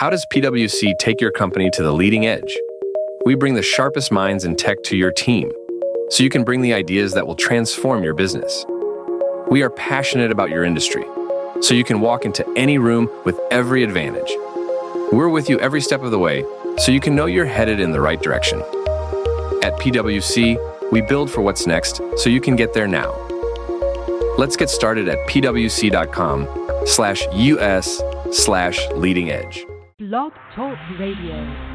How does PwC take your company to the leading edge? We bring the sharpest minds in tech to your team, so you can bring the ideas that will transform your business. We are passionate about your industry, so you can walk into any room with every advantage. We're with you every step of the way, so you can know you're headed in the right direction. At PwC, we build for what's next, so you can get there now. Let's get started at pwc.com/us/leading edge. Blog Talk Radio.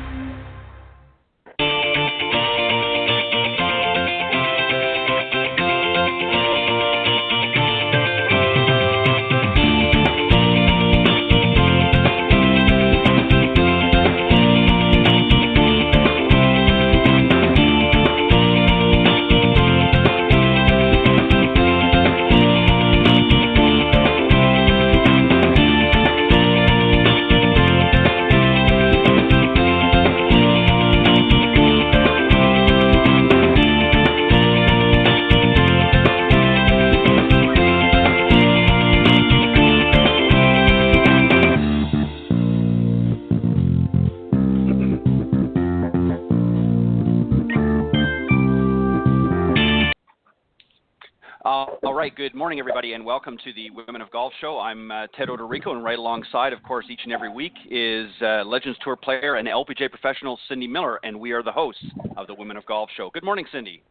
All right, good morning, everybody, and welcome to the Women of Golf Show. I'm Ted Odorico, and right alongside, of course, each and every week is Legends Tour player and LPGA professional Cindy Miller, and we are the hosts of the Women of Golf Show. Good morning, Cindy.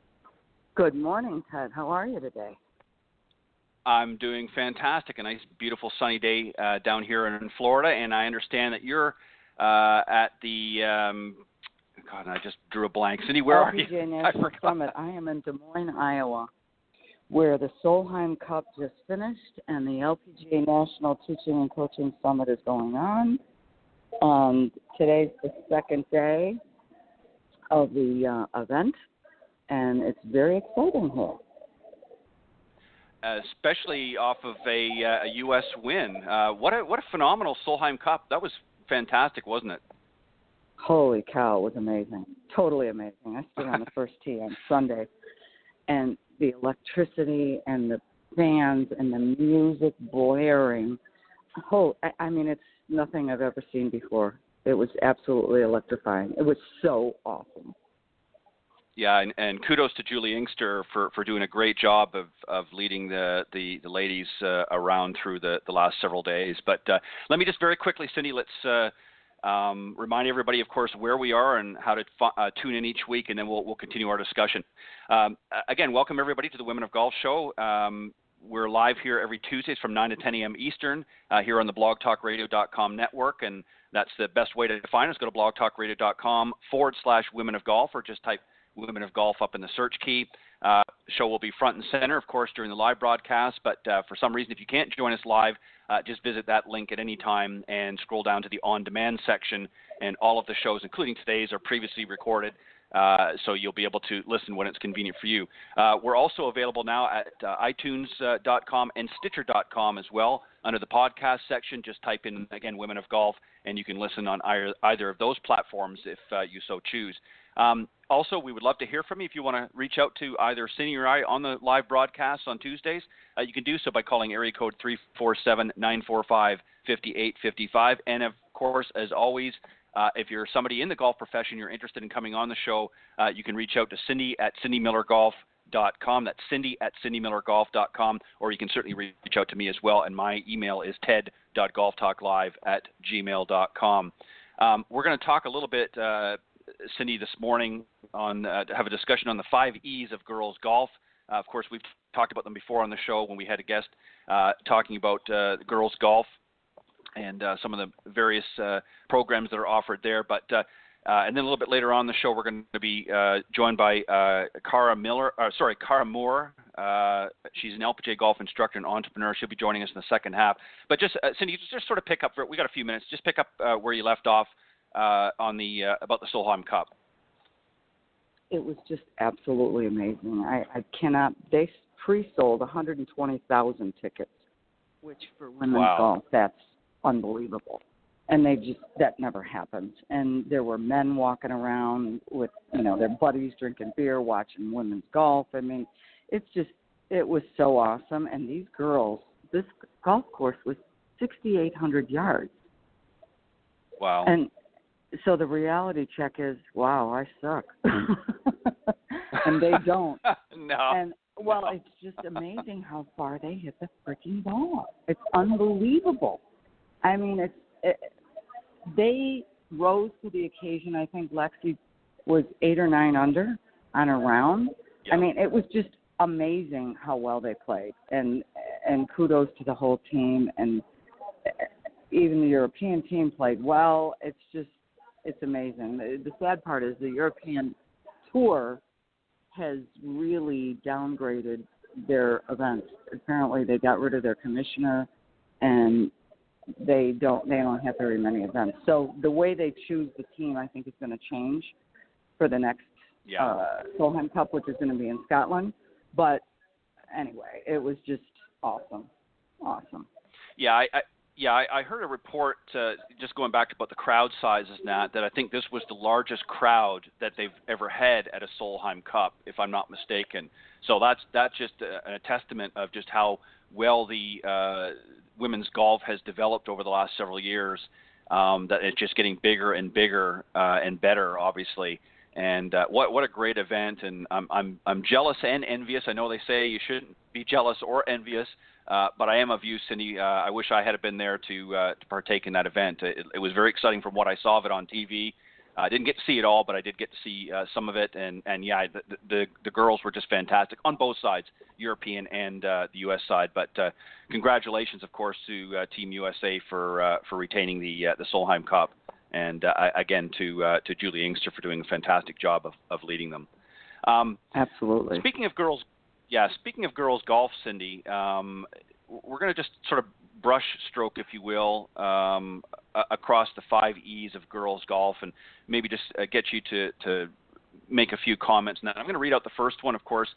Good morning, Ted. How are you today? I'm doing fantastic. A nice, beautiful, sunny day down here in Florida, and I understand that you're at the God, I just drew a blank. Cindy, where are you? LPGA National Summit. I am in Des Moines, Iowa, where the Solheim Cup just finished and the LPGA National Teaching and Coaching Summit is going on. And today's the second day of the event, and it's very exciting here. Especially off of a U.S. win. What a phenomenal Solheim Cup. That was fantastic, wasn't it? Holy cow, it was amazing. Totally amazing. I stood on the first tee on Sunday, and the electricity and the fans and the music blaring. I mean, it's nothing I've ever seen before. It was absolutely electrifying. It was so awesome. Yeah, and kudos to Julie Inkster for doing a great job of leading the ladies around through the last several days. But let me just very quickly, Cindy, let's remind everybody, of course, where we are and how to tune in each week, and then we'll continue our discussion. Again, welcome everybody to the Women of Golf Show. We're live here every Tuesdays from 9 to 10 a.m. Eastern here on the blogtalkradio.com network, and that's the best way to find us. Go to blogtalkradio.com/Women of Golf, or just type Women of Golf up in the search key. Show will be front and center, of course, during the live broadcast, but for some reason, if you can't join us live, just visit that link at any time and scroll down to the on-demand section, and all of the shows, including today's, are previously recorded, so you'll be able to listen when it's convenient for you. We're also available now at iTunes.com and Stitcher.com as well. Under the podcast section, just type in, again, Women of Golf, and you can listen on either of those platforms if you so choose. Also, we would love to hear from you. If you want to reach out to either Cindy or I on the live broadcast on Tuesdays, you can do so by calling area code 347-945-5855. And, of course, as always, if you're somebody in the golf profession, you're interested in coming on the show, you can reach out to Cindy at cindymillergolf.com. That's Cindy at cindymillergolf.com, or you can certainly reach out to me as well, and my email is ted.golftalklive@gmail.com. We're going to talk a little bit, Cindy, this morning on to have a discussion on the 5 E's of girls golf. Of course, we've talked about them before on the show when we had a guest talking about girls golf and some of the various programs that are offered there. But and then a little bit later on in the show, we're going to be joined by Cara Moore. She's an LPGA Golf Instructor and entrepreneur. She'll be joining us in the second half. But just Cindy, just sort of pick up. We got a few minutes. Just pick up where you left off on the about the Solheim Cup. It was just absolutely amazing. I cannot. They pre-sold 120,000 tickets, which for women's golf, that's unbelievable. And that never happens. And there were men walking around with, their buddies drinking beer, watching women's golf. I mean, it was so awesome. And these girls, this golf course was 6,800 yards. Wow. And so the reality check is, wow, I suck. And they don't. No. And, well, no. it's just amazing how far they hit the freaking ball. It's unbelievable. I mean, they rose to the occasion. I think Lexi was 8 or 9 under on a round. Yeah. I mean, it was just amazing how well they played. And kudos to the whole team. And even the European team played well. It's amazing. The sad part is the European tour has really downgraded their events. Apparently, they got rid of their commissioner, and they don't have very many events. So the way they choose the team, I think, is going to change for the next Solheim Cup, which is going to be in Scotland. But anyway, it was just awesome. Yeah, I heard a report, just going back to about the crowd sizes, Nat, that I think this was the largest crowd that they've ever had at a Solheim Cup, if I'm not mistaken. So that's just a testament of just how well the women's golf has developed over the last several years, that it's just getting bigger and bigger and better, obviously. And what a great event, and I'm jealous and envious. I know they say you shouldn't be jealous or envious, but I am of you, Cindy. I wish I had been there to partake in that event. It was very exciting from what I saw of it on TV. I didn't get to see it all, but I did get to see some of it. And yeah, the girls were just fantastic on both sides, European and the U.S. side. But congratulations, of course, to Team USA for retaining the Solheim Cup. And again, to Julie Inkster for doing a fantastic job of leading them. Absolutely. Speaking of girls golf, Cindy, we're going to just sort of brush stroke, if you will, across the 5 E's of girls golf, and maybe just get you to make a few comments. Now, I'm going to read out the first one, of course,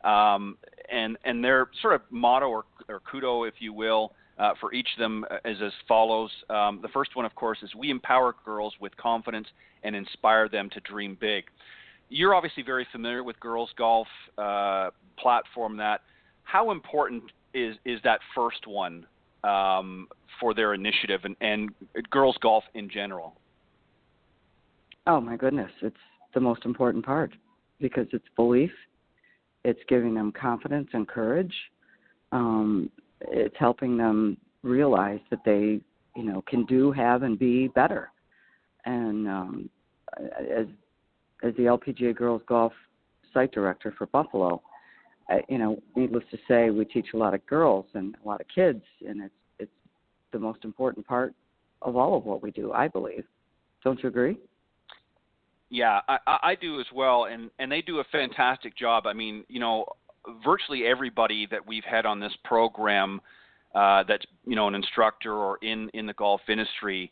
and their sort of motto or kudo, if you will, for each of them is as follows. The first one, of course, is we empower girls with confidence and inspire them to dream big. You're obviously very familiar with girls golf platform. That how important is that first one for their initiative and girls golf in general? Oh my goodness, it's the most important part because it's belief, it's giving them confidence and courage. It's helping them realize that they, can do, have, and be better. And as the LPGA Girls Golf site director for Buffalo, needless to say, we teach a lot of girls and a lot of kids, and it's the most important part of all of what we do, I believe. Don't you agree? Yeah, I do as well, and they do a fantastic job. I mean, virtually everybody that we've had on this program that's an instructor or in the golf industry,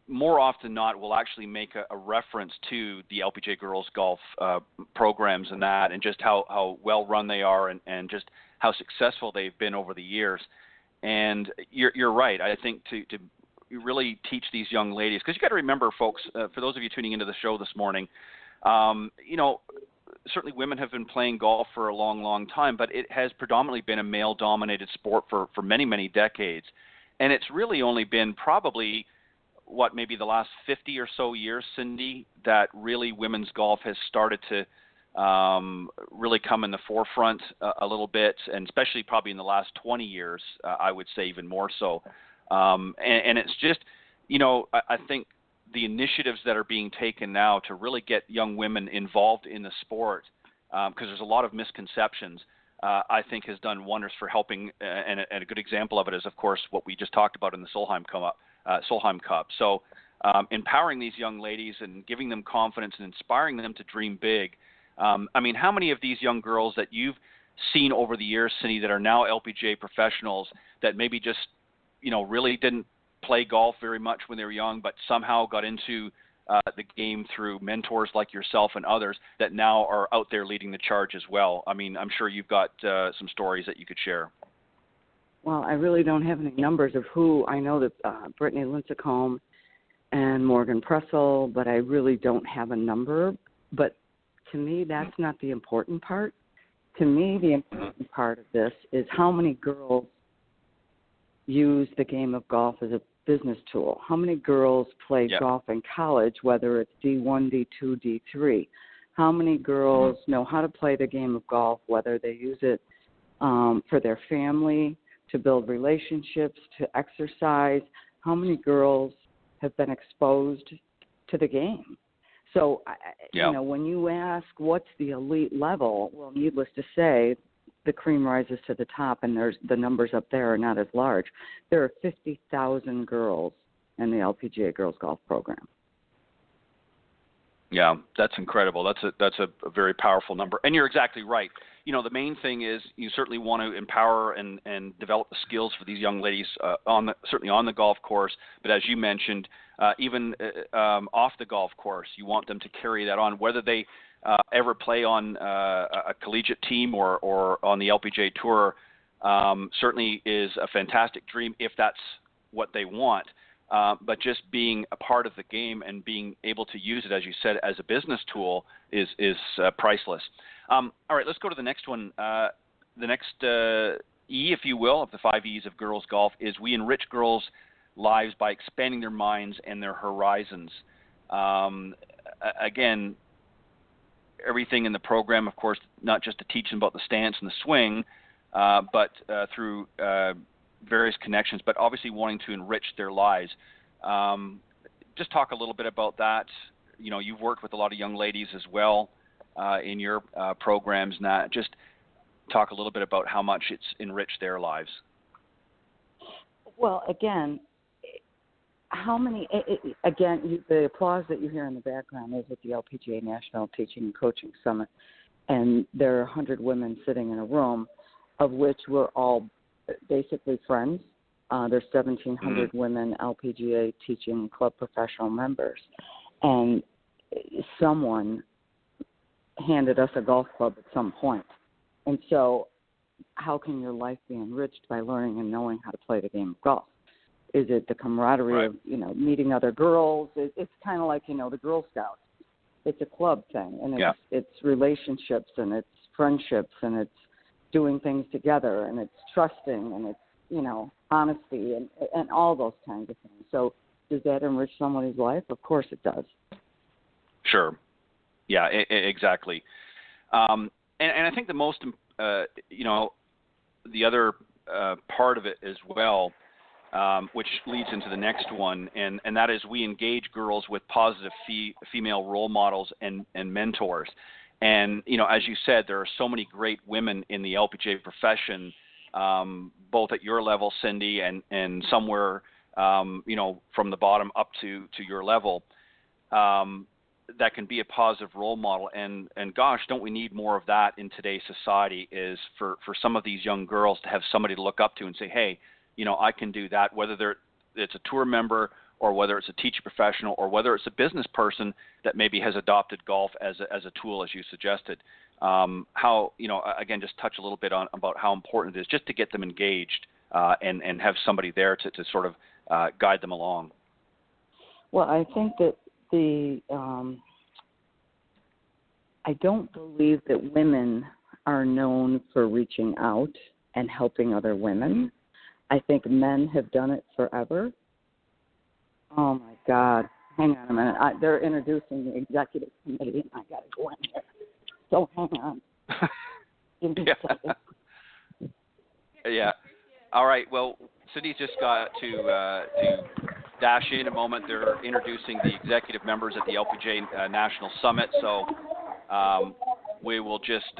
more often than not will actually make a reference to the LPGA Girls Golf programs and that, and just how well run they are, and just how successful they've been over the years. And you're right. I think to really teach these young ladies, because you got to remember, folks, for those of you tuning into the show this morning, certainly women have been playing golf for a long, long time, but it has predominantly been a male-dominated sport for many, many decades. And it's really only been probably, maybe the last 50 or so years, Cindy, that really women's golf has started to really come in the forefront a little bit, and especially probably in the last 20 years, I would say even more so. And it's just, I think the initiatives that are being taken now to really get young women involved in the sport, because there's a lot of misconceptions, I think has done wonders for helping. And a good example of it is, of course, what we just talked about in the Solheim Cup. So empowering these young ladies and giving them confidence and inspiring them to dream big. I mean, how many of these young girls that you've seen over the years, Cindy, that are now LPGA professionals that maybe just, really didn't play golf very much when they were young, but somehow got into the game through mentors like yourself and others that now are out there leading the charge as well? I mean, I'm sure you've got some stories that you could share. Well, I really don't have any numbers of who. I know that Brittany Lincecum and Morgan Pressel, but I really don't have a number. But to me, that's not the important part. To me, the important part of this is how many girls use the game of golf as a business tool. How many girls play golf in college, whether it's D1, D2, D3? How many girls know how to play the game of golf, whether they use it for their family, to build relationships, to exercise? How many girls have been exposed to the game? So, when you ask what's the elite level, well, needless to say, the cream rises to the top, and the numbers up there are not as large. There are 50,000 girls in the LPGA Girls Golf Program. Yeah, that's incredible. That's a very powerful number. And you're exactly right. The main thing is you certainly want to empower and develop the skills for these young ladies certainly on the golf course. But as you mentioned, even off the golf course, you want them to carry that on, whether they ever play on a collegiate team or on the LPGA Tour. Certainly is a fantastic dream if that's what they want. But just being a part of the game and being able to use it, as you said, as a business tool is priceless. All right, let's go to the next one. The next E, if you will, of the 5 E's of girls golf is we enrich girls' lives by expanding their minds and their horizons. Again, everything in the program, of course, not just to teach them about the stance and the swing, but through various connections, but obviously wanting to enrich their lives. Just talk a little bit about that. You've worked with a lot of young ladies as well in your programs. Now, just talk a little bit about how much it's enriched their lives. Well, again, the applause that you hear in the background is at the LPGA National Teaching and Coaching Summit, and there are 100 women sitting in a room, of which we're all basically friends. There's 1,700 women LPGA teaching club professional members, and someone handed us a golf club at some point. And so how can your life be enriched by learning and knowing how to play the game of golf? Is it the camaraderie of, meeting other girls? It's kind of like, the Girl Scouts. It's a club thing, and it's relationships, and it's friendships, and it's doing things together, and it's trusting, and it's, honesty, and all those kinds of things. So does that enrich somebody's life? Of course it does. Sure. Yeah, exactly. And I think the most, the other part of it as well, which leads into the next one, and that is we engage girls with positive female role models and mentors. And, as you said, there are so many great women in the LPGA profession, both at your level, Cindy, and somewhere, from the bottom up to your level, that can be a positive role model. And gosh, don't we need more of that in today's society, is for some of these young girls to have somebody to look up to and say, hey, I can do that, whether it's a tour member or whether it's a teacher professional or whether it's a business person that maybe has adopted golf as a tool, as you suggested. How, again, just touch a little bit about how important it is just to get them engaged and have somebody there to sort of guide them along. Well, I think that I don't believe that women are known for reaching out and helping other women. I think men have done it forever. Oh, my God. Hang on a minute. They're introducing the executive committee, and I got to go in there. So hang on. Give me a second. Yeah. All right. Well, Cindy's just got to dash in a moment. They're introducing the executive members at the LPGA National Summit. So we will just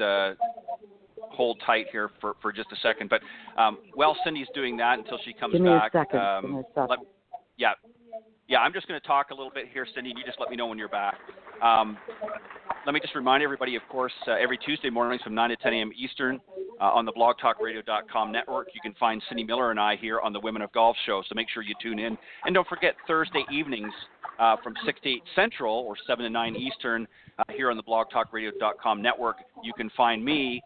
hold tight here for just a second. But while Cindy's doing that until she comes back. Give me a second. Yeah, I'm just going to talk a little bit here, Cindy. You just let me know when you're back. Let me just remind everybody, of course, every Tuesday mornings from 9 to 10 a.m. Eastern on the blogtalkradio.com network, you can find Cindy Miller and I here on the Women of Golf show, so make sure you tune in. And don't forget, Thursday evenings from 6 to 8 Central or 7 to 9 Eastern here on the blogtalkradio.com network, you can find me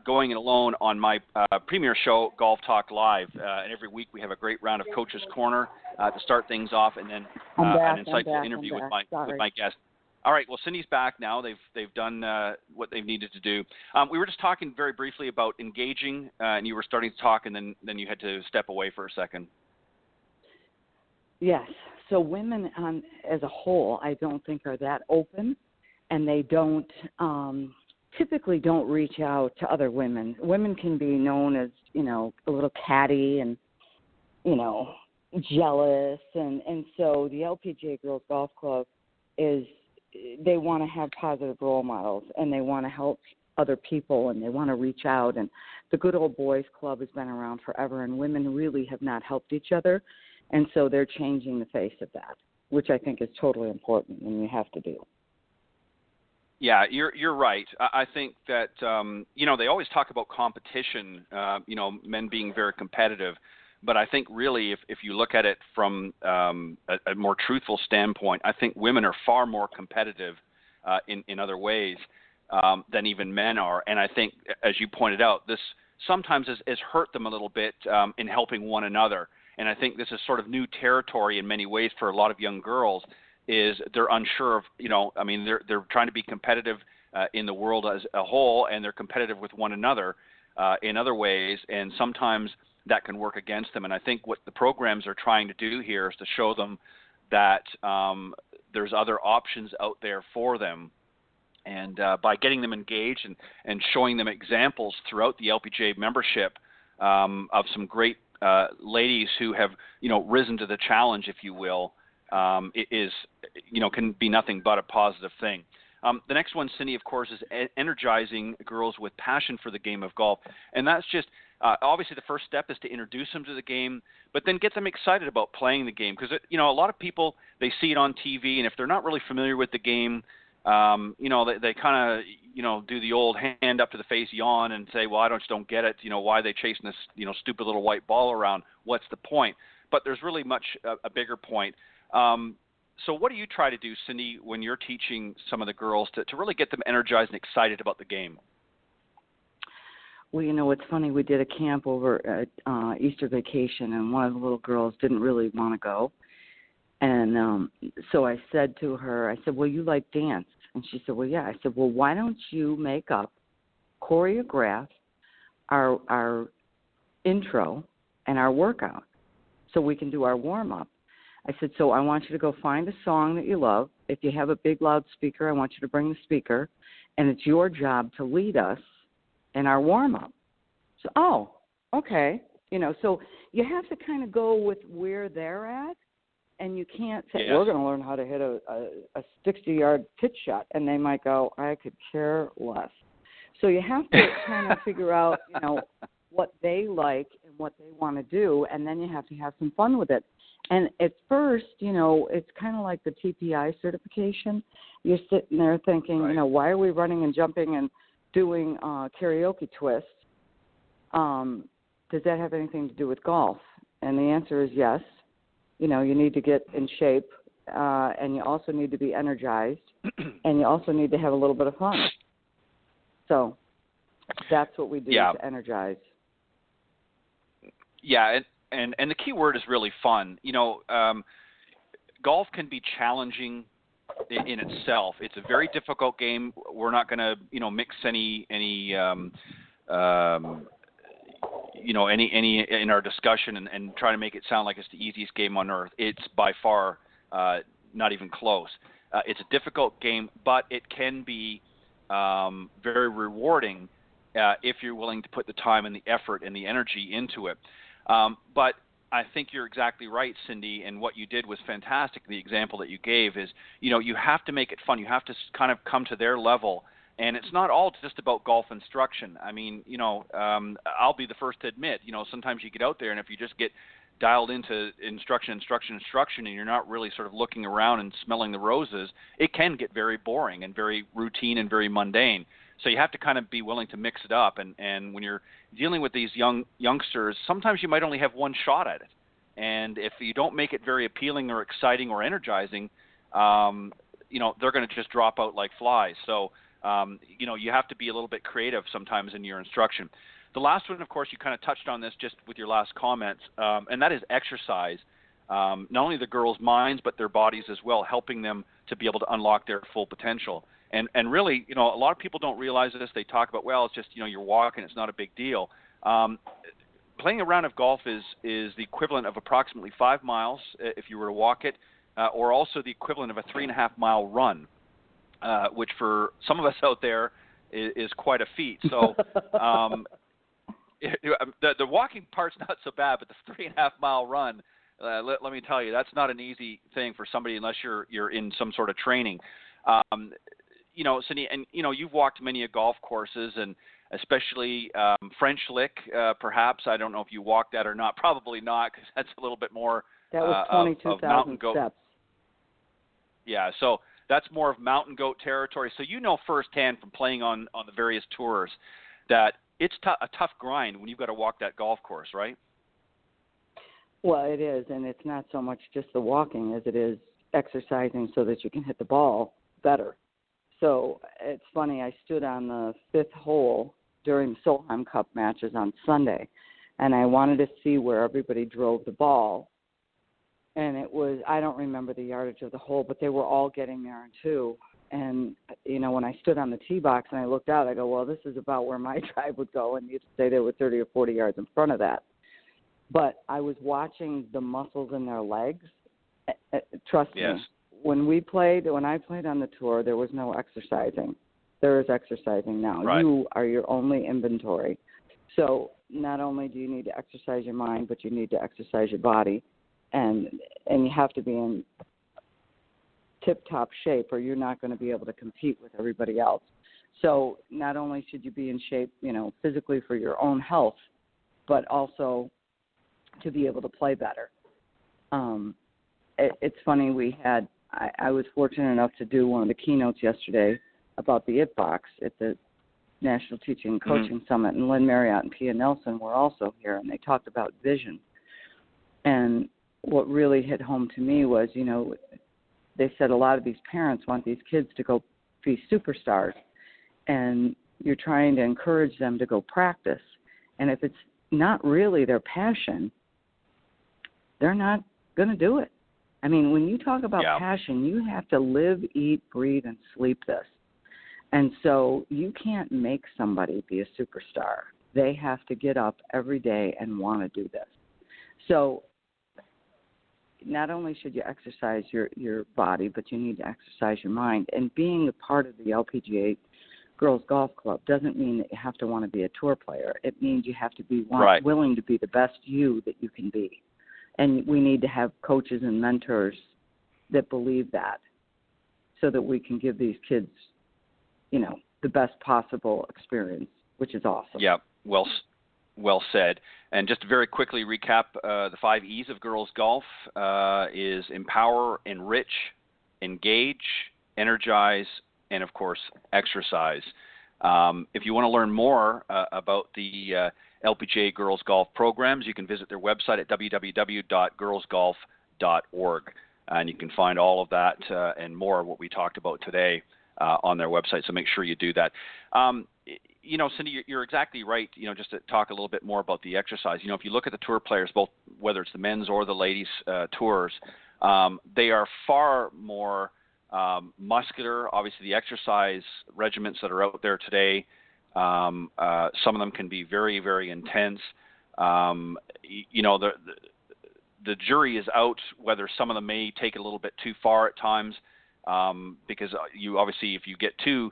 going it alone on my premier show, Golf Talk Live. And every week we have a great round of Coach's Corner to start things off, and then an insightful interview with my guest. All right. Well, Cindy's back now. They've done what they've needed to do. We were just talking very briefly about engaging, and you were starting to talk, and then you had to step away for a second. Yes. So women as a whole, I don't think are that open, and they don't typically don't reach out to other women. Women can be known as, a little catty and, jealous, and so the LPGA Girls Golf Club they want to have positive role models, and they want to help other people, and they want to reach out. And the Good Old Boys Club has been around forever, and women really have not helped each other. And so they're changing the face of that, which I think is totally important and you have to do. Yeah, you're right. I think that, they always talk about competition, men being very competitive. But I think really if you look at it from a more truthful standpoint, I think women are far more competitive in other ways than even men are. And I think, as you pointed out, this sometimes has hurt them a little bit in helping one another. And I think this is sort of new territory in many ways for a lot of young girls, is they're unsure of, they're trying to be competitive in the world as a whole, and they're competitive with one another in other ways, and sometimes that can work against them. And I think what the programs are trying to do here is to show them that there's other options out there for them. And by getting them engaged and showing them examples throughout the LPGA membership of some great ladies who have, risen to the challenge, if you will, it is, can be nothing but a positive thing. The next one, Cindy, of course, is energizing girls with passion for the game of golf. And that's just, obviously the first step is to introduce them to the game, but then get them excited about playing the game. Because, a lot of people, they see it on TV, and if they're not really familiar with the game, they kind of, do the old hand up to the face yawn and say, well, I just don't get it. Why are they chasing this, stupid little white ball around? What's the point? But there's really much a bigger point. So what do you try to do, Cindy, when you're teaching some of the girls to really get them energized and excited about the game? Well, it's funny. We did a camp over at Easter vacation, and one of the little girls didn't really want to go. And so I said to her, well, you like dance? And she said, well, yeah. I said, well, why don't you make up, choreograph our intro and our workout so we can do our warm-up? I said, so I want you to go find a song that you love. If you have a big loudspeaker, I want you to bring the speaker, and it's your job to lead us in our warm-up. So, oh, okay. So you have to kind of go with where they're at, and you can't say, we're going to learn how to hit a 60-yard pitch shot, and they might go, I could care less. So you have to kind of figure out, what they like and what they want to do, and then you have to have some fun with it. And at first, it's kind of like the TPI certification. You're sitting there thinking, right, why are we running and jumping and doing karaoke twists? Does that have anything to do with golf? And the answer is yes. You need to get in shape, and you also need to be energized, and you also need to have a little bit of fun. So that's what we do to energize. Yeah, and the key word is really fun. Golf can be challenging in itself. It's a very difficult game. We're not going to, mix any any in our discussion and try to make it sound like it's the easiest game on earth. It's by far not even close. It's a difficult game, but it can be very rewarding if you're willing to put the time and the effort and the energy into it. But I think you're exactly right, Cindy, and what you did was fantastic. The example that you gave is, you have to make it fun. You have to kind of come to their level. And it's not all just about golf instruction. I mean, I'll be the first to admit, sometimes you get out there and if you just get dialed into instruction, and you're not really sort of looking around and smelling the roses, it can get very boring and very routine and very mundane. So you have to kind of be willing to mix it up. And when you're dealing with these youngsters, sometimes you might only have one shot at it. And if you don't make it very appealing or exciting or energizing, they're going to just drop out like flies. So, you have to be a little bit creative sometimes in your instruction. The last one, of course, you kind of touched on this just with your last comments, and that is exercise. Not only the girls' minds, but their bodies as well, helping them to be able to unlock their full potential. And really, a lot of people don't realize this. They talk about, well, it's just, you're walking, it's not a big deal. playing a round of golf is the equivalent of approximately 5 miles if you were to walk it, or also the equivalent of a 3.5-mile run, which for some of us out there is quite a feat. So the walking part's not so bad, but the 3.5-mile run, let me tell you, that's not an easy thing for somebody unless you're in some sort of training. Cindy, and you've walked many golf courses, and especially French Lick, perhaps. I don't know if you walked that or not. Probably not, because that's a little bit more that was of mountain 22,000 goat. steps. Yeah, so that's more of mountain goat territory. So you know firsthand from playing on the various tours that it's a tough grind when you've got to walk that golf course, right? Well, it is, and it's not so much just the walking as it is exercising so that you can hit the ball better. So it's funny, I stood on the 5th hole during the Solheim Cup matches on Sunday, and I wanted to see where everybody drove the ball. And it was, I don't remember the yardage of the hole, but they were all getting there in 2. And, when I stood on the tee box and I looked out, I go, well, this is about where my drive would go, and you'd say they were 30 or 40 yards in front of that. But I was watching the muscles in their legs. Trust me, when I played on the tour, there was no exercising. There is exercising now. Right. You are your only inventory. So not only do you need to exercise your mind, but you need to exercise your body, and you have to be in tip-top shape, or you're not going to be able to compete with everybody else. So not only should you be in shape, physically for your own health, but also to be able to play better. It's funny, I was fortunate enough to do one of the keynotes yesterday about the IT Box at the National Teaching and Coaching Summit, and Lynn Marriott and Pia Nelson were also here, and they talked about vision. And what really hit home to me was, they said a lot of these parents want these kids to go be superstars, and you're trying to encourage them to go practice. And if it's not really their passion, they're not going to do it. I mean, when you talk about passion, you have to live, eat, breathe, and sleep this. And so you can't make somebody be a superstar. They have to get up every day and want to do this. So not only should you exercise your body, but you need to exercise your mind. And being a part of the LPGA Girls Golf Club doesn't mean that you have to want to be a tour player. It means you have to be willing to be the best you that you can be. And we need to have coaches and mentors that believe that, so that we can give these kids, the best possible experience, which is awesome. Yeah, well said. And just to very quickly recap, the 5 E's of girls golf is empower, enrich, engage, energize, and, of course, exercise. If you want to learn more about the LPGA Girls Golf programs, you can visit their website at www.girlsgolf.org, and you can find all of that and more of what we talked about today on their website, so make sure you do that. Cindy, you're exactly right, just to talk a little bit more about the exercise. If you look at the tour players, both whether it's the men's or the ladies' tours, they are far more muscular. Obviously, the exercise regimens that are out there today, some of them can be very, very intense. The jury is out whether some of them may take it a little bit too far at times, because you obviously, if you get too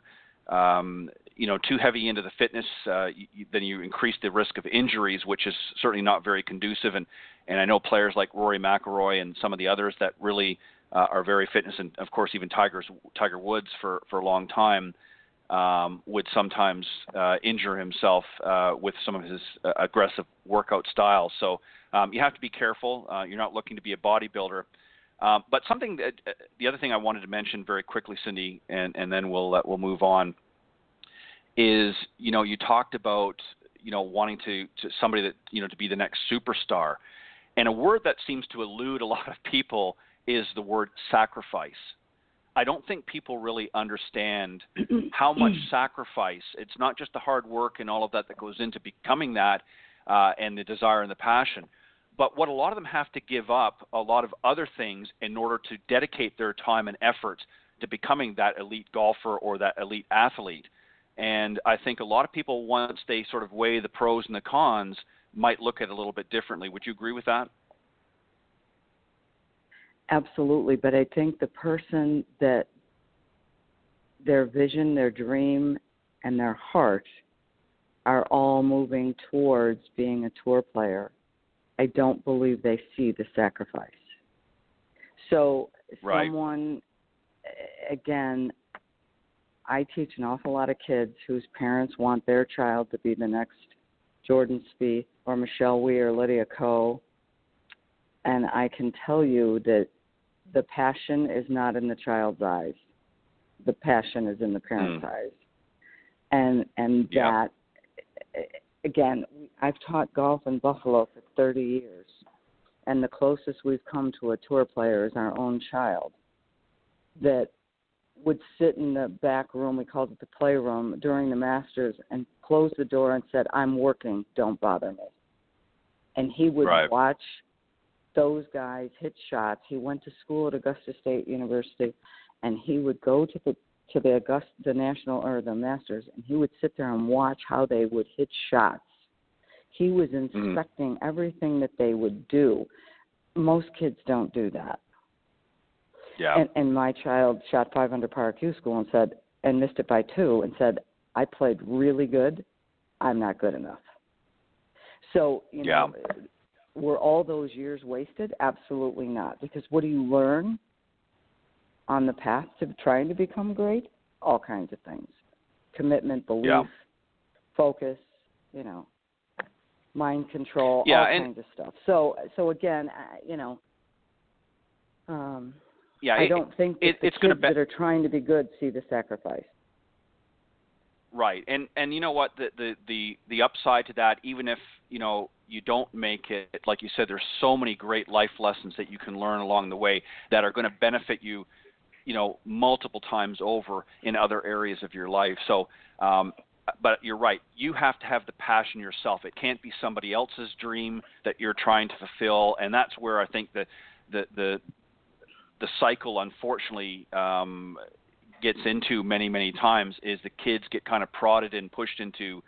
heavy into the fitness, then you increase the risk of injuries, which is certainly not very conducive. And I know players like Rory McIlroy and some of the others that really are very fitness, and of course even Tiger Woods for a long time would sometimes injure himself with some of his aggressive workout styles. So you have to be careful. You're not looking to be a bodybuilder. But something that, the other thing I wanted to mention very quickly, Cindy, and then we'll move on, is you talked about wanting to somebody that to be the next superstar, and a word that seems to elude a lot of people is the word sacrifice. I don't think people really understand how much sacrifice. It's not just the hard work and all of that goes into becoming that, and the desire and the passion. But what a lot of them have to give up, a lot of other things, in order to dedicate their time and effort to becoming that elite golfer or that elite athlete. And I think a lot of people, once they sort of weigh the pros and the cons, might look at it a little bit differently. Would you agree with that? Absolutely, but I think the person that their vision, their dream, and their heart are all moving towards being a tour player, I don't believe they see the sacrifice. So someone, again, I teach an awful lot of kids whose parents want their child to be the next Jordan Spieth or Michelle Wie or Lydia Ko, and I can tell you that the passion is not in the child's eyes. The passion is in the parents' eyes. And that, again, I've taught golf in Buffalo for 30 years, and the closest we've come to a tour player is our own child that would sit in the back room, we called it the playroom, during the Masters and close the door and said, "I'm working, don't bother me." And he would watch those guys hit shots. He went to school at Augusta State University, and he would go to the National or the Masters, and he would sit there and watch how they would hit shots. He was inspecting everything that they would do. Most kids don't do that. Yeah. And my child shot 5 under par at Q School and missed it by 2 and said, "I played really good. I'm not good enough." So, you know, were all those years wasted? Absolutely not. Because what do you learn on the path to trying to become great? All kinds of things. Commitment, belief, focus, you know, mind control, all kinds of stuff. So again, you know, I don't think that the kids that are trying to be good see the sacrifice. Right, and you know what, the upside to that, even if you know you don't make it, like you said, there's so many great life lessons that you can learn along the way that are going to benefit you, you know, multiple times over in other areas of your life. So, but you're right, you have to have the passion yourself. It can't be somebody else's dream that you're trying to fulfill, and that's where I think the cycle, unfortunately, gets into many times is the kids get kind of prodded and pushed into,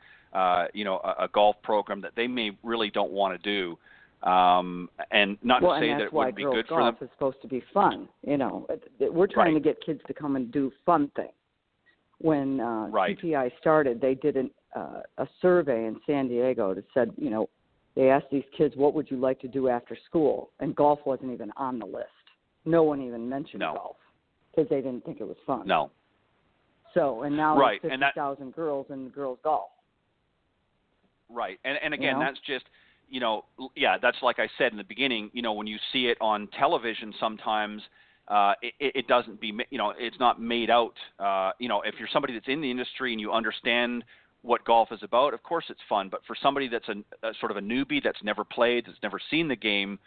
you know, a golf program that they may really don't want to do. And not to say that it wouldn't be good for them. Golf is supposed to be fun. You know, we're trying to get kids to come and do fun things. When TPI started, they did a survey in San Diego that said, you know, they asked these kids, what would you like to do after school? And golf wasn't even on the list. No one even mentioned golf because they didn't think it was fun. No. So, and now there's 50,000 girls in girls golf. Right. And again, you know? that's just, you know, that's like I said in the beginning, you know, when you see it on television sometimes, it doesn't be, you know, it's not made out, you know, if you're somebody that's in the industry and you understand what golf is about, of course it's fun. But for somebody that's a sort of a newbie that's never played, that's never seen the game,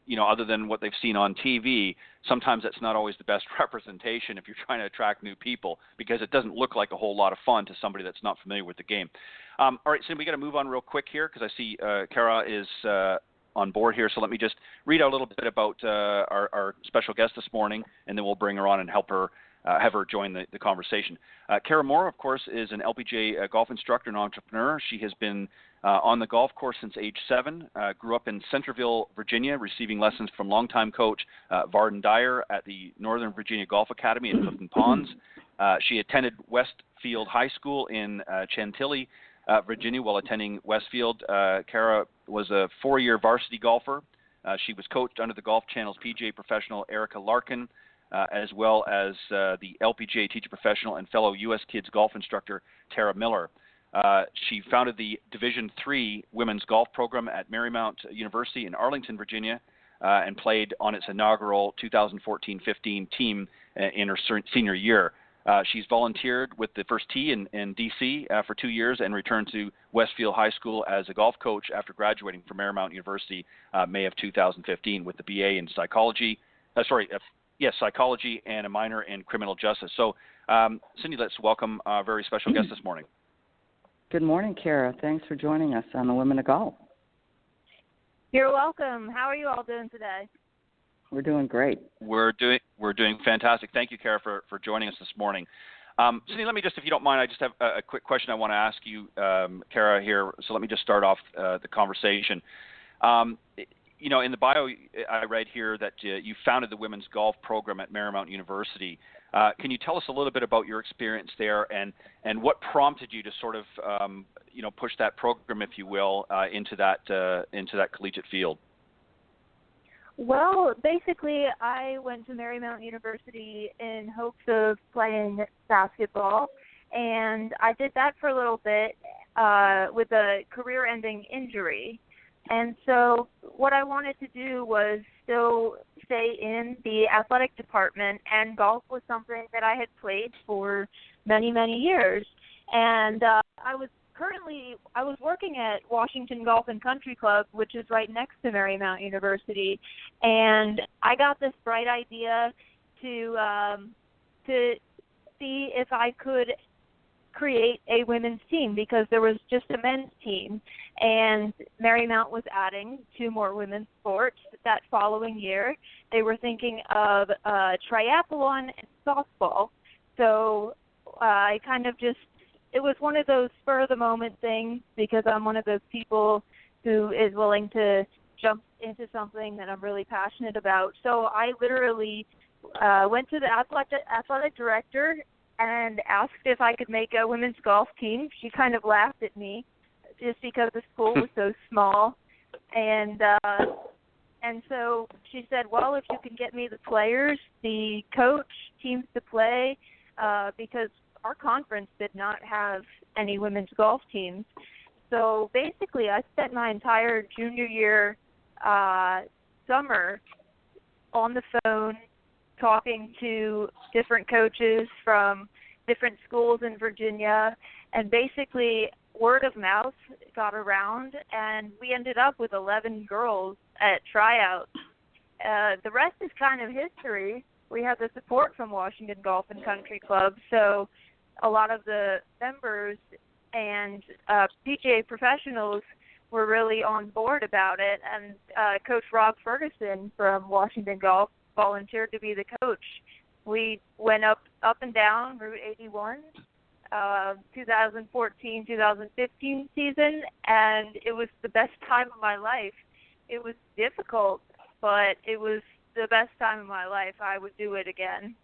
you know, other than what they've seen on TV, sometimes that's not always the best representation if you're trying to attract new people, because it doesn't look like a whole lot of fun to somebody that's not familiar with the game. All right, so we got to move on real quick here because I see Kara is on board here. So let me just read out a little bit about our special guest this morning, and then we'll bring her on and help her have her join the conversation. Kara Moore, of course, is an LPGA golf instructor and entrepreneur. She has been on the golf course since age 7, grew up in Centerville, Virginia, receiving lessons from longtime coach Varden Dyer at the Northern Virginia Golf Academy in Clifton Ponds. She attended Westfield High School in Chantilly, Virginia, while attending Westfield. Kara was a 4-year varsity golfer. She was coached under the Golf Channel's PGA professional Erica Larkin, as well as the LPGA teacher professional and fellow U.S. Kids golf instructor Tara Miller. She founded the Division III women's golf program at Marymount University in Arlington, Virginia, and played on its inaugural 2014-15 team in her senior year. She's volunteered with the First Tee in D.C. For 2 years and returned to Westfield High School as a golf coach after graduating from Marymount University May of 2015 with the BA in psychology. Psychology and a minor in criminal justice. So, Cindy, let's welcome our very special guest this morning. Good morning, Kara. Thanks for joining us on the Women of Golf. You're welcome. How are you all doing today? We're doing great. We're doing fantastic. Thank you, Kara, for joining us this morning. Cindy, let me just, if you don't mind, I just have a quick question I want to ask you, Kara, here. So let me just start off the conversation. In the bio, I read here that you founded the women's golf program at Marymount University. Can you tell us a little bit about your experience there and what prompted you to sort of, push that program, if you will, into that collegiate field? Well, basically, I went to Marymount University in hopes of playing basketball, and I did that for a little bit with a career-ending injury. And so what I wanted to do was still stay in the athletic department, and golf was something that I had played for many, many years. And I was working at Washington Golf and Country Club, which is right next to Marymount University, and I got this bright idea to see if I could create a women's team, because there was just a men's team, and Marymount was adding 2 more women's sports that following year. They were thinking of triathlon and softball. So I kind of just, it was one of those spur-of-the-moment things, because I'm one of those people who is willing to jump into something that I'm really passionate about. So I literally went to the athletic director and asked if I could make a women's golf team. She kind of laughed at me just because the school was so small. And so she said, well, if you can get me the players, the coach, teams to play, because our conference did not have any women's golf teams. So basically I spent my entire junior year summer on the phone talking to different coaches from different schools in Virginia, and basically word of mouth got around, and we ended up with 11 girls at tryouts. The rest is kind of history. We had the support from Washington Golf and Country Club, so a lot of the members and PGA professionals were really on board about it, and Coach Rob Ferguson from Washington Golf volunteered to be the coach. We went up and down Route 81, 2014, 2015 season, and it was the best time of my life. It was difficult, but it was the best time of my life. I would do it again.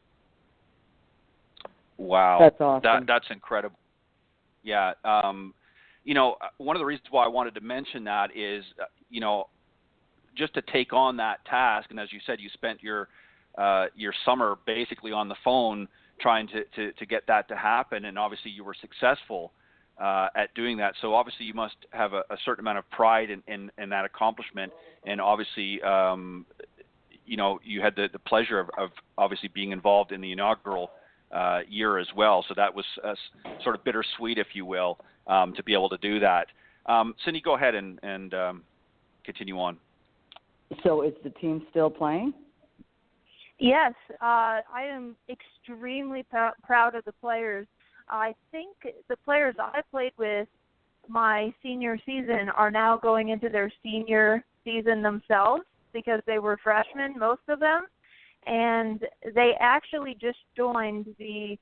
Wow. That's awesome. That's incredible. Yeah. One of the reasons why I wanted to mention that is, just to take on that task, and as you said, you spent your summer basically on the phone trying to get that to happen, and obviously you were successful at doing that. So obviously you must have a certain amount of pride in that accomplishment, and obviously you had the pleasure of obviously being involved in the inaugural year as well. So that was sort of bittersweet, if you will, to be able to do that. Cindy, go ahead and continue on. So is the team still playing? Yes, I am extremely proud of the players. I think the players I played with my senior season are now going into their senior season themselves, because they were freshmen, most of them, and they actually just joined the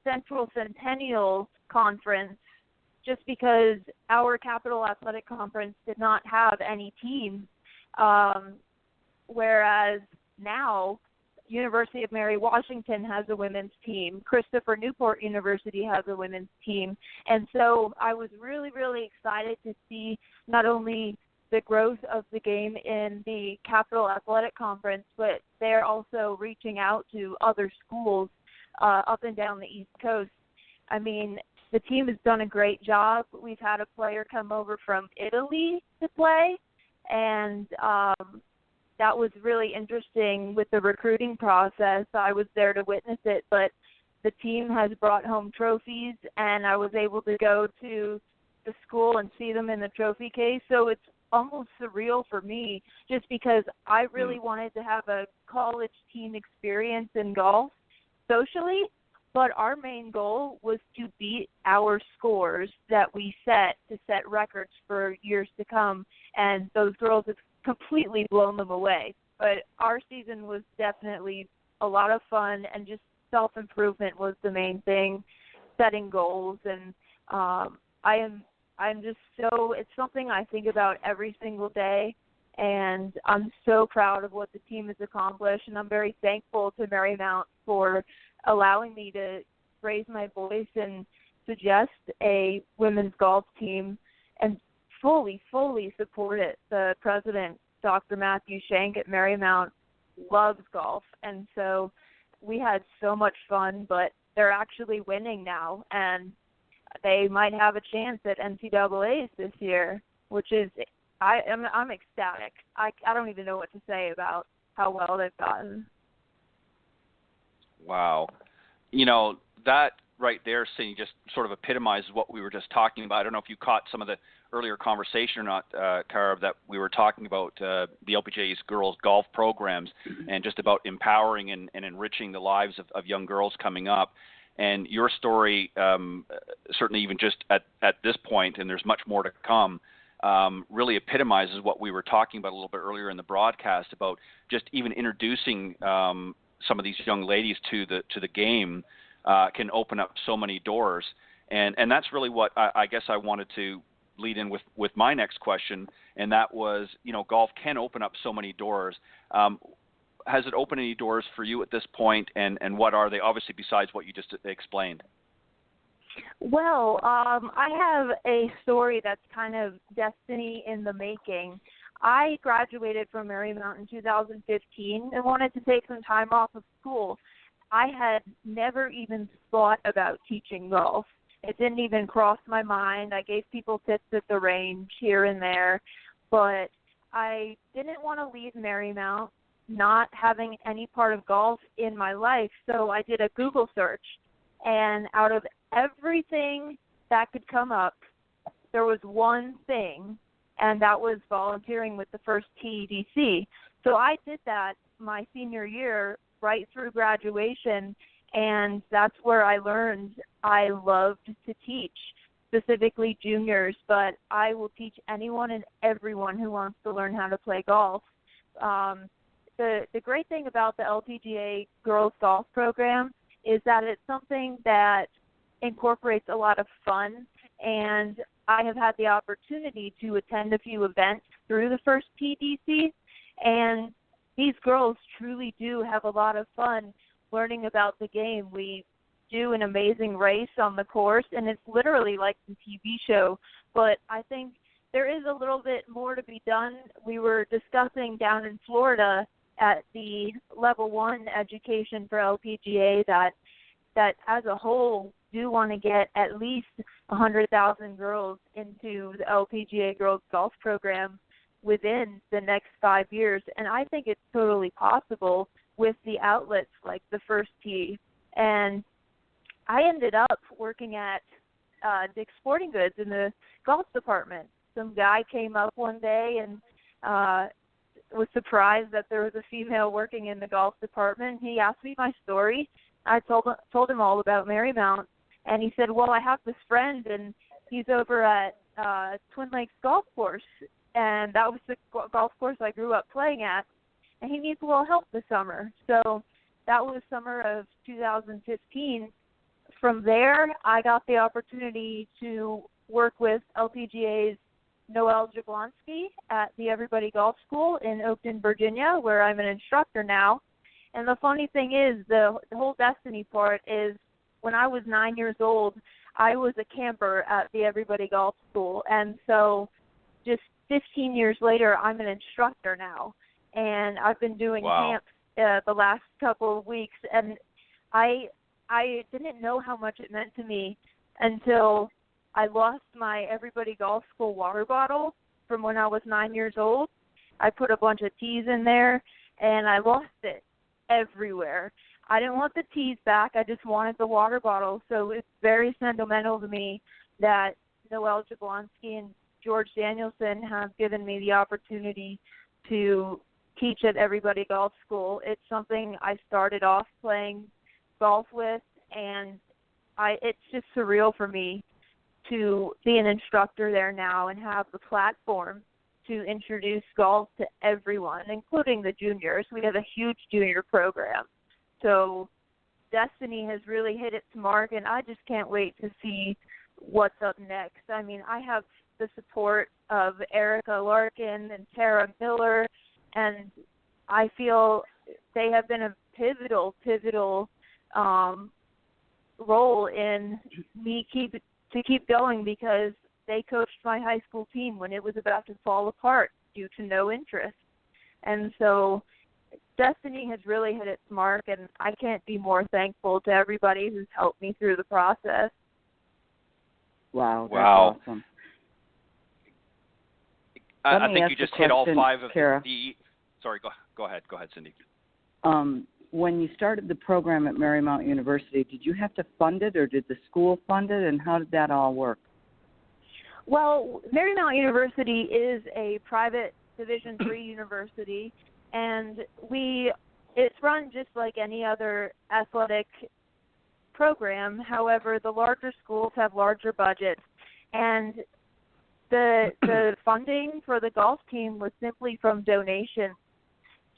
Central Centennial Conference just because our Capital Athletic Conference did not have any teams, whereas now University of Mary Washington has a women's team. Christopher Newport University has a women's team. And so I was really, really excited to see not only the growth of the game in the Capital Athletic Conference, but they're also reaching out to other schools up and down the East Coast. I mean, the team has done a great job. We've had a player come over from Italy to play, and that was really interesting with the recruiting process. I was there to witness it, but the team has brought home trophies, and I was able to go to the school and see them in the trophy case. So it's almost surreal for me, just because I really wanted to have a college team experience in golf socially, but our main goal was to beat our scores that we set to set records for years to come, and those girls have completely blown them away. But our season was definitely a lot of fun, and just self-improvement was the main thing, setting goals, and I'm just so, it's something I think about every single day, and I'm so proud of what the team has accomplished, and I'm very thankful to Marymount for allowing me to raise my voice and suggest a women's golf team and fully support it. The president, Dr. Matthew Shank at Marymount, loves golf, and so we had so much fun, but they're actually winning now, and they might have a chance at NCAAs this year, which is, I'm ecstatic. I don't even know what to say about how well they've gotten. Wow. You know, that right there, Cindy, just sort of epitomizes what we were just talking about. I don't know if you caught some of the earlier conversation or not, Cara, that we were talking about the LPGA's girls golf programs and just about empowering and enriching the lives of young girls coming up. And your story, certainly even just at this point, and there's much more to come, really epitomizes what we were talking about a little bit earlier in the broadcast about just even introducing some of these young ladies to the game can open up so many doors. And that's really what I guess I wanted to lead in with my next question, and that was, you know, golf can open up so many doors. Has it opened any doors for you at this point, and what are they, obviously, besides what you just explained? Well, I have a story that's kind of destiny in the making. I graduated from Marymount in 2015 and wanted to take some time off of school. I had never even thought about teaching golf. It didn't even cross my mind. I gave people tips at the range here and there, but I didn't want to leave Marymount not having any part of golf in my life, so I did a Google search, and out of everything that could come up, there was one thing, and that was volunteering with the first TEDC. So I did that my senior year right through graduation, and that's where I learned I loved to teach, specifically juniors, but I will teach anyone and everyone who wants to learn how to play golf. The great thing about the LPGA Girls Golf Program is that it's something that incorporates a lot of fun, and I have had the opportunity to attend a few events through the first TDC, and these girls truly do have a lot of fun learning about the game. We do an amazing race on the course, and it's literally like the TV show, but I think there is a little bit more to be done. We were discussing down in Florida at the Level 1 education for LPGA that as a whole do want to get at least 100,000 girls into the LPGA Girls Golf Program within the next 5 years. And I think it's totally possible with the outlets like the First Tee. And I ended up working at Dick's Sporting Goods in the golf department. Some guy came up one day and was surprised that there was a female working in the golf department. He asked me my story. I told him all about Marymount, and he said, well, I have this friend, and he's over at Twin Lakes Golf Course, and that was the golf course I grew up playing at, and he needs a little help this summer. So that was summer of 2015. From there, I got the opportunity to work with LPGA's Noelle Jablonski at the Everybody Golf School in Oakton, Virginia, where I'm an instructor now. And the funny thing is, the whole destiny part is when I was 9 years old, I was a camper at the Everybody Golf School. And so just 15 years later, I'm an instructor now. And I've been doing camps the last couple of weeks. And I didn't know how much it meant to me until I lost my Everybody Golf School water bottle from when I was 9 years old. I put a bunch of teas in there, and I lost it everywhere. I didn't want the teas back. I just wanted the water bottle. So it's very sentimental to me that Noelle Jablonski and George Danielson have given me the opportunity to teach at Everybody Golf School. It's something I started off playing golf with, and it's just surreal for me to be an instructor there now and have the platform to introduce golf to everyone, including the juniors. We have a huge junior program. So Destiny has really hit its mark, and I just can't wait to see what's up next. I mean, I have the support of Erica Larkin and Tara Miller, and I feel they have been a pivotal role in me to keep going, because they coached my high school team when it was about to fall apart due to no interest. And so Destiny has really hit its mark, and I can't be more thankful to everybody who's helped me through the process. Wow, that's awesome. I think you just hit all five of Kara. Sorry, go ahead, Cindy. When you started the program at Marymount University, did you have to fund it, or did the school fund it, and how did that all work? Well, Marymount University is a private Division III university, and it's run just like any other athletic program. However, the larger schools have larger budgets, and the funding for the golf team was simply from donations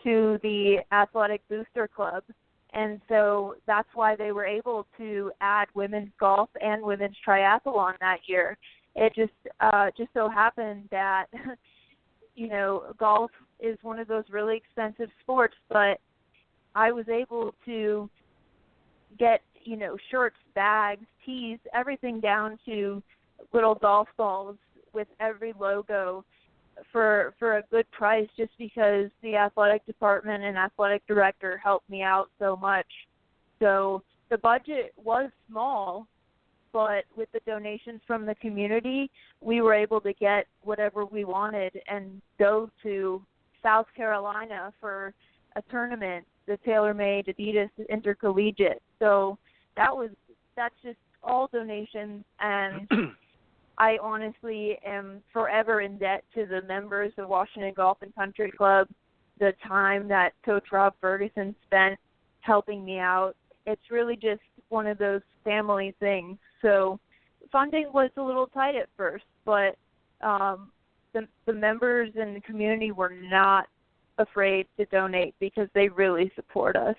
to the Athletic Booster Club. And so that's why they were able to add women's golf and women's triathlon that year. It just so happened that, golf is one of those really expensive sports, but I was able to get, shirts, bags, tees, everything down to little golf balls with every logo for a good price, just because the athletic department and athletic director helped me out so much. So the budget was small, but with the donations from the community, we were able to get whatever we wanted and go to South Carolina for a tournament, the TaylorMade Adidas Intercollegiate. So that's just all donations, and I honestly am forever in debt to the members of Washington Golf and Country Club, the time that Coach Rob Ferguson spent helping me out. It's really just one of those family things. So funding was a little tight at first, but the members and the community were not afraid to donate because they really support us.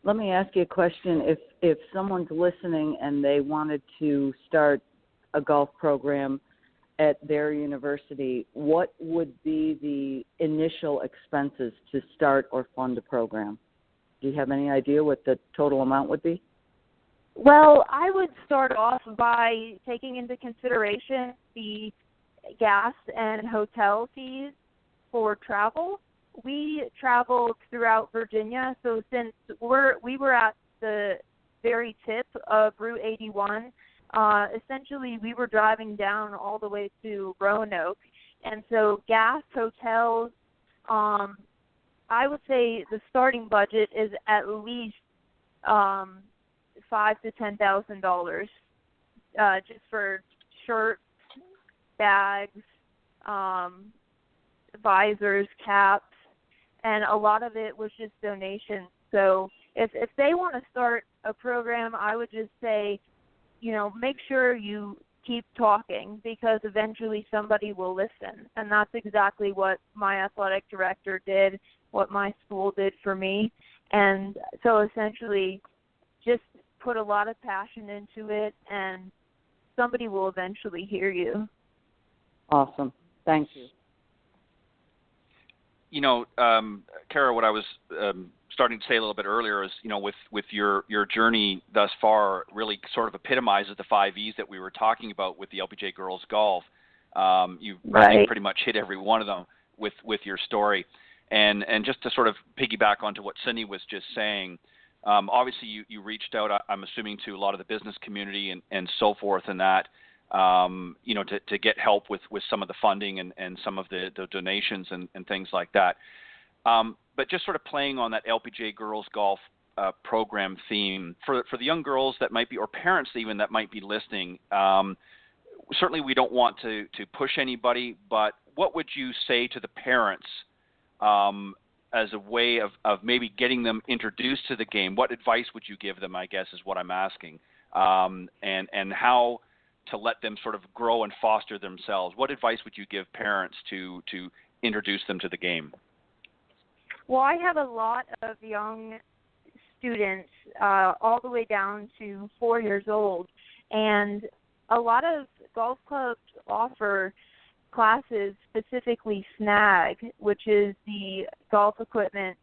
Let me ask you a question. If someone's listening and they wanted to start a golf program at their university, what would be the initial expenses to start or fund a program? Do you have any idea what the total amount would be? Well, I would start off by taking into consideration the gas and hotel fees for travel. We traveled throughout Virginia, so since we were at the very tip of Route 81, essentially we were driving down all the way to Roanoke. And so gas, hotels, I would say the starting budget is at least $5,000 to $10,000 just for shirts, bags, visors, caps, and a lot of it was just donations. So if they want to start a program, I would just say, make sure you keep talking, because eventually somebody will listen. And that's exactly what my athletic director did, what my school did for me. And so essentially just put a lot of passion into it, and somebody will eventually hear you. Awesome. Thank you. Kara, what I was starting to say a little bit earlier is, with your journey thus far really sort of epitomizes the 5 E's that we were talking about with the LPGA Girls Golf. You've pretty much hit every one of them with your story. And just to sort of piggyback onto what Cindy was just saying, obviously you reached out, I'm assuming, to a lot of the business community and so forth, and that, to get help with some of the funding and some of the donations and things like that. But just sort of playing on that LPGA Girls Golf program theme, for the young girls that might be, or parents even that might be listening, certainly we don't want to push anybody, but what would you say to the parents as a way of maybe getting them introduced to the game? What advice would you give them, I guess, is what I'm asking, and how to let them sort of grow and foster themselves? What advice would you give parents to introduce them to the game? Well, I have a lot of young students all the way down to 4 years old. And a lot of golf clubs offer classes, specifically Snag, which is the golf equipment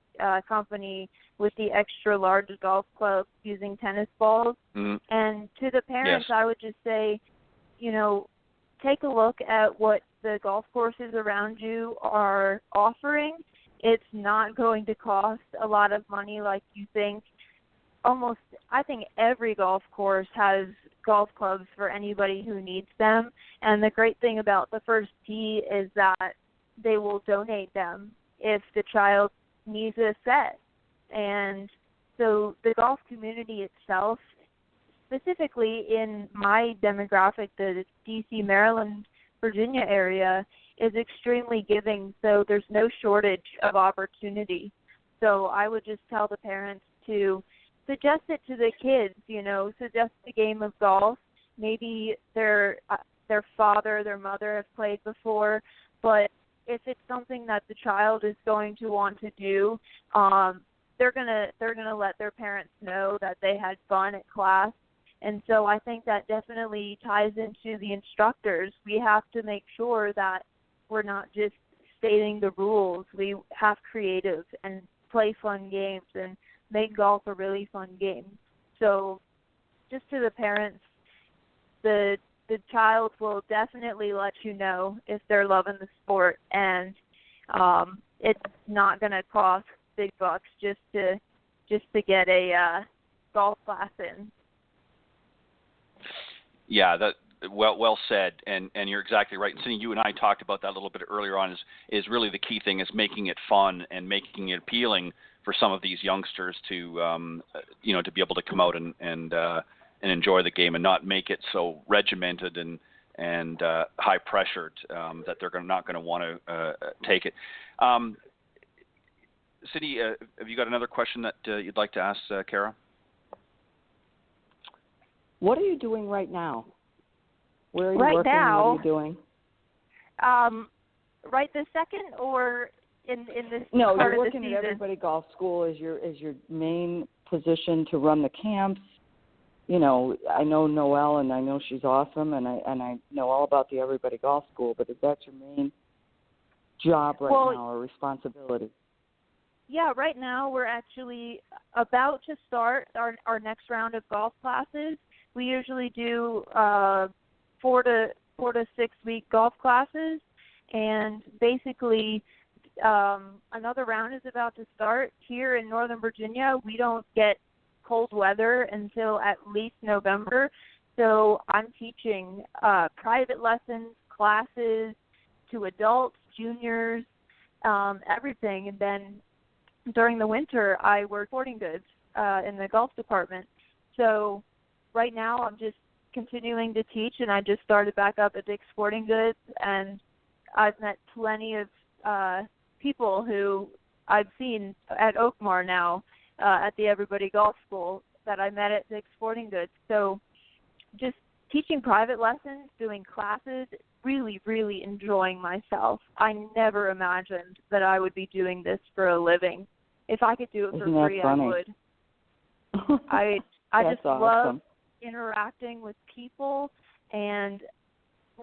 company with the extra large golf clubs using tennis balls. Mm-hmm. And to the parents, yes, I would just say, take a look at what the golf courses around you are offering. It's not going to cost a lot of money like you think. I think every golf course has golf clubs for anybody who needs them. And the great thing about the First Tee is that they will donate them if the child needs a set. And so the golf community itself, specifically in my demographic, the D.C., Maryland, Virginia area, is extremely giving. So there's no shortage of opportunity. So I would just tell the parents to suggest it to the kids, suggest the game of golf. Maybe their father, their mother have played before, but if it's something that the child is going to want to do, they're gonna let their parents know that they had fun at class. And so I think that definitely ties into the instructors. We have to make sure that we're not just stating the rules. We have creative and play fun games and make golf a really fun game. So just to the parents, the child will definitely let you know if they're loving the sport, and it's not going to cost big bucks just to get a golf class in. Yeah, that well said, and you're exactly right. And Cindy, you and I talked about that a little bit earlier on. Is really the key thing is making it fun and making it appealing for some of these youngsters to to be able to come out and enjoy the game and not make it so regimented and high pressured that they're not going to want to take it. Cindy, have you got another question that you'd like to ask Kara? What are you doing right now? Where are you right working? Now, what are you doing? Right this second, or in this No, part you're of the working season? at Everybody Golf School as your main position to run the camps. I know Noelle, and I know she's awesome, and I know all about the Everybody Golf School. But is that your main job right now, or responsibility? Yeah, right now we're actually about to start our next round of golf classes. We usually do 4 to 6 week golf classes, and basically another round is about to start. Here in Northern Virginia, we don't get cold weather until at least November, so I'm teaching private lessons, classes to adults, juniors, everything, and then during the winter, I work sporting goods in the golf department. So right now I'm just continuing to teach, and I just started back up at Dick's Sporting Goods, and I've met plenty of people who I've seen at Oakmar now at the Everybody Golf School that I met at Dick's Sporting Goods. So just teaching private lessons, doing classes, really, really enjoying myself. I never imagined that I would be doing this for a living. If I could do it for free, funny? I would. I just awesome. love interacting with people, and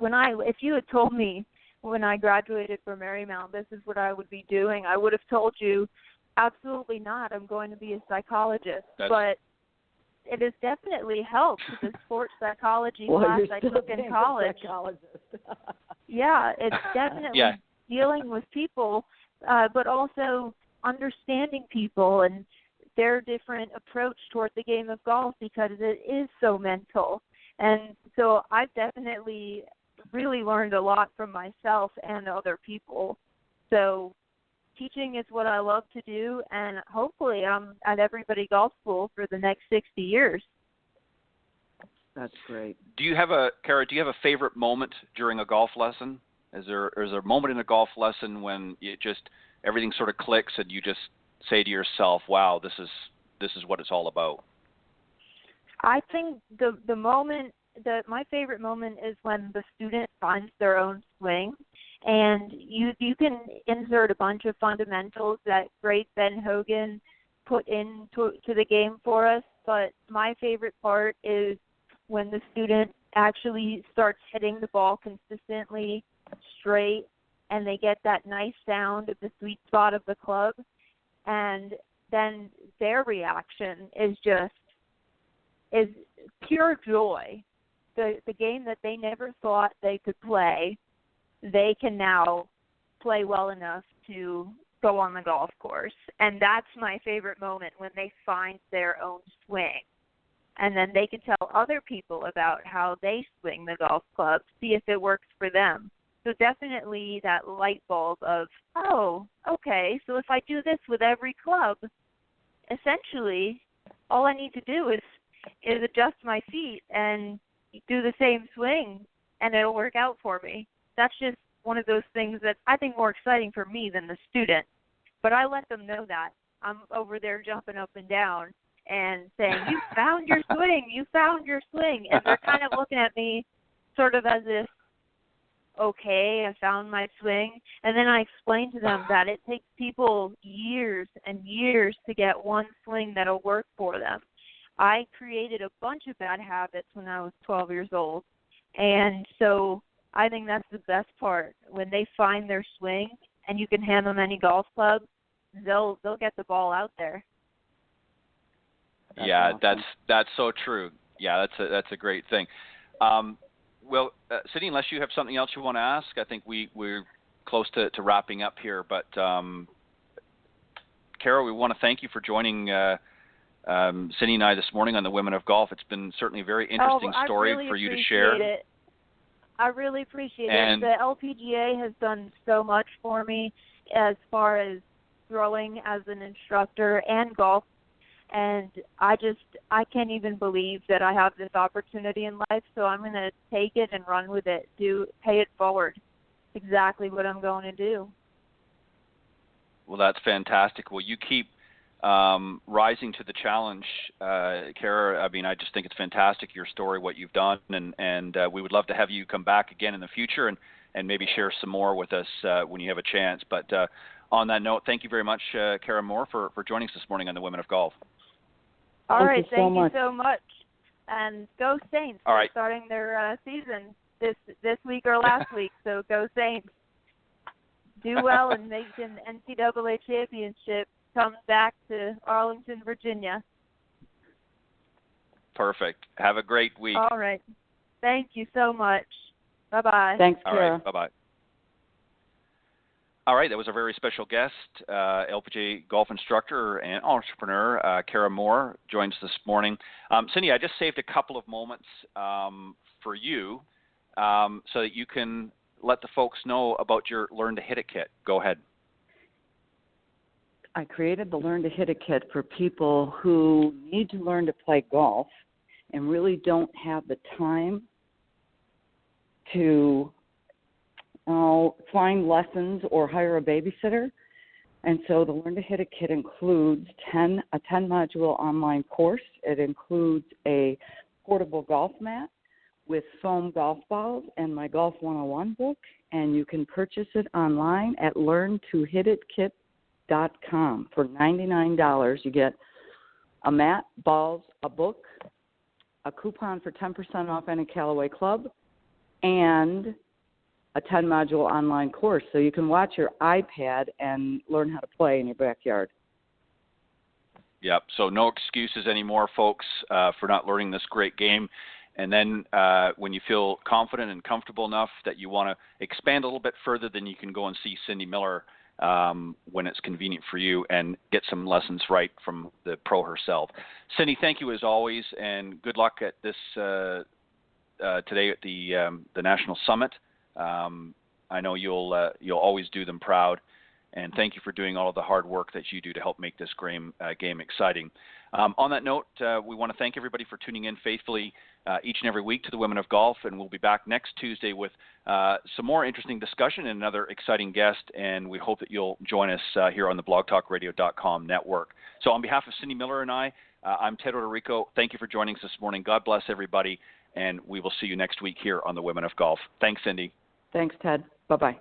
if you had told me when I graduated from Marymount this is what I would be doing, I would have told you absolutely not. I'm going to be a psychologist. But it has definitely helped the sports psychology class I took in college. Yeah, it's definitely dealing with people, but also understanding people and their different approach toward the game of golf, because it is so mental. And so I've definitely really learned a lot from myself and other people. So teaching is what I love to do, and hopefully I'm at Everybody Golf School for the next 60 years. That's great. Kara, do you have a favorite moment during a golf lesson? Is there a moment in a golf lesson when everything sort of clicks and you just say to yourself, wow, this is what it's all about? I think my favorite moment is when the student finds their own swing, and you can insert a bunch of fundamentals that great Ben Hogan put into the game for us. But my favorite part is when the student actually starts hitting the ball consistently straight, and they get that nice sound of the sweet spot of the club, and then their reaction is pure joy. The game that they never thought they could play, they can now play well enough to go on the golf course. And that's my favorite moment, when they find their own swing. And then they can tell other people about how they swing the golf club, see if it works for them. So definitely that light bulb of, oh, okay, so if I do this with every club, essentially all I need to do is adjust my feet and do the same swing, and it'll work out for me. That's just one of those things that I think more exciting for me than the student. But I let them know that. I'm over there jumping up and down and saying, you found your swing, you found your swing. And they're kind of looking at me sort of as if, okay, I found my swing. And then I explain to them that it takes people years and years to get one swing that'll work for them. I created a bunch of bad habits when I was 12 years old. And so I think that's the best part. When they find their swing and you can hand them any golf club, they'll get the ball out there. Yeah, awesome. That's so true. Yeah, that's a great thing. Well, Cindy, unless you have something else you want to ask, I think we're close to wrapping up here. But Kara, we want to thank you for joining Cindy and I this morning on the Women of Golf. It's been certainly a very interesting story for you to share. I really appreciate it. The LPGA has done so much for me as far as growing as an instructor and golf. And I can't even believe that I have this opportunity in life, so I'm going to take it and run with it, pay it forward. Exactly what I'm going to do. Well, that's fantastic. Well, you keep rising to the challenge, Kara. I mean, I just think it's fantastic, your story, what you've done, and we would love to have you come back again in the future and maybe share some more with us when you have a chance. But on that note, thank you very much, Kara Moore, for joining us this morning on the Women of Golf. All right, thank you so much. And go Saints. All right. They're starting their season this week or last week, so go Saints. Do well and make an NCAA championship. Comes back to Arlington, Virginia. Perfect. Have a great week. All right. Thank you so much. Bye-bye. Thanks, All Kara. right. Bye-bye. All right. That was a very special guest, LPGA golf instructor and entrepreneur, Kara Moore, joins us this morning. Cindy, I just saved a couple of moments for you so that you can let the folks know about your Learn to Hit It kit. Go ahead. I created the Learn to Hit It kit for people who need to learn to play golf and really don't have the time to find lessons or hire a babysitter. And so the Learn to Hit It kit includes a 10-module online course. It includes a portable golf mat with foam golf balls and my Golf 101 book. And you can purchase it online at learntohitit.com. For $99, you get a mat, balls, a book, a coupon for 10% off any Callaway club, and a 10-module online course. So you can watch your iPad and learn how to play in your backyard. Yep. So no excuses anymore, folks, for not learning this great game. And then when you feel confident and comfortable enough that you want to expand a little bit further, then you can go and see Cindy Miller when it's convenient for you and get some lessons right from the pro herself. Cindy, thank you as always, and good luck at this today at the National Summit. I know you'll always do them proud, and thank you for doing all of the hard work that you do to help make this game exciting. On that note, we want to thank everybody for tuning in faithfully each and every week to the Women of Golf, and we'll be back next Tuesday with some more interesting discussion and another exciting guest, and we hope that you'll join us here on the blogtalkradio.com network. So on behalf of Cindy Miller and I'm Ted Odorico. Thank you for joining us this morning. God bless everybody, and we will see you next week here on the Women of Golf. Thanks, Cindy. Thanks, Ted. Bye-bye.